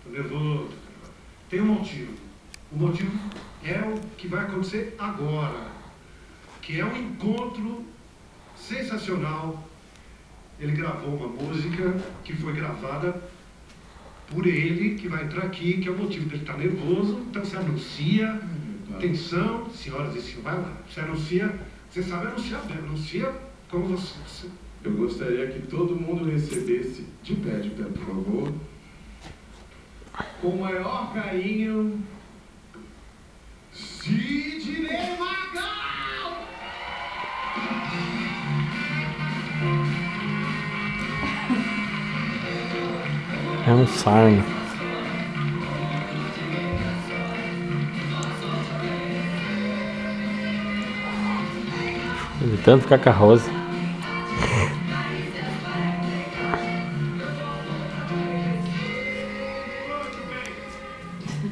Tô nervoso. Tem um motivo. O motivo é o que vai acontecer agora, que é um encontro sensacional. Ele gravou uma música que foi gravada por ele, que vai entrar aqui, que é o motivo dele estar nervoso. Então você anuncia, atenção, senhoras e senhores, vai lá, você anuncia, você sabe anunciar bem, anuncia como você... Eu gostaria que todo mundo recebesse de pé, por favor. Com o maior carinho, Sidney Magal! É um sarno. De tanto ficar com a Rose.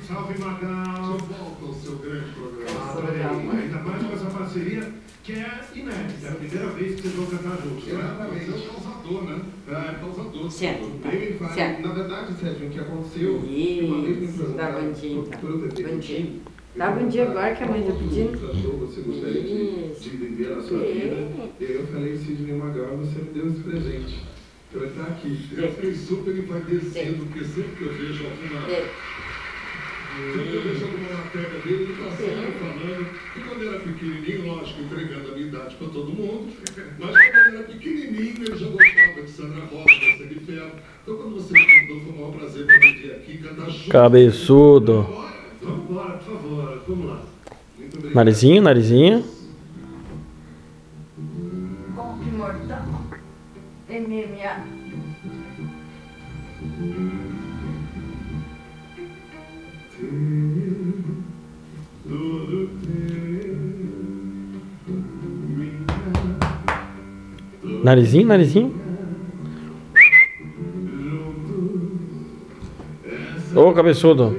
Salve, Magal! De volta ao seu grande programa. Ainda mais com essa parceria que é inédita. É a primeira vez que vocês vão cantar juntos. Exatamente. Você é o causador, né? É, causador. Certo. Bem, Certo. na verdade, Sérgio, o que aconteceu... uma vez me Isso, perguntaram dá bom dia, então. por eu ter Bom dia. pedido, Dá bom dia agora que a mãe tá pedindo. Você gostaria de viver a sua vida? E aí eu falei, Sidney Magal, você me deu esse presente. Eu estar aqui. Eu fiquei super envaidecido, porque sempre que eu vejo alguma... Sempre eu vejo alguma matéria dele, ele está sempre falando que quando era pequenininho, lógico, entregando a minha idade para todo mundo, mas quando ele era pequenininho, ele já gostava de Sandra Rosa, de Sangue de Ferro. Então quando você me convidou, foi o maior prazer para mim vir aqui cantar junto. Cabeçudo. Vamos embora, por favor, vamos lá. Muito obrigado. Narizinho, narizinho. Golpe mortal. MMA. Narizinho, narizinho. Ô, cabeçudo.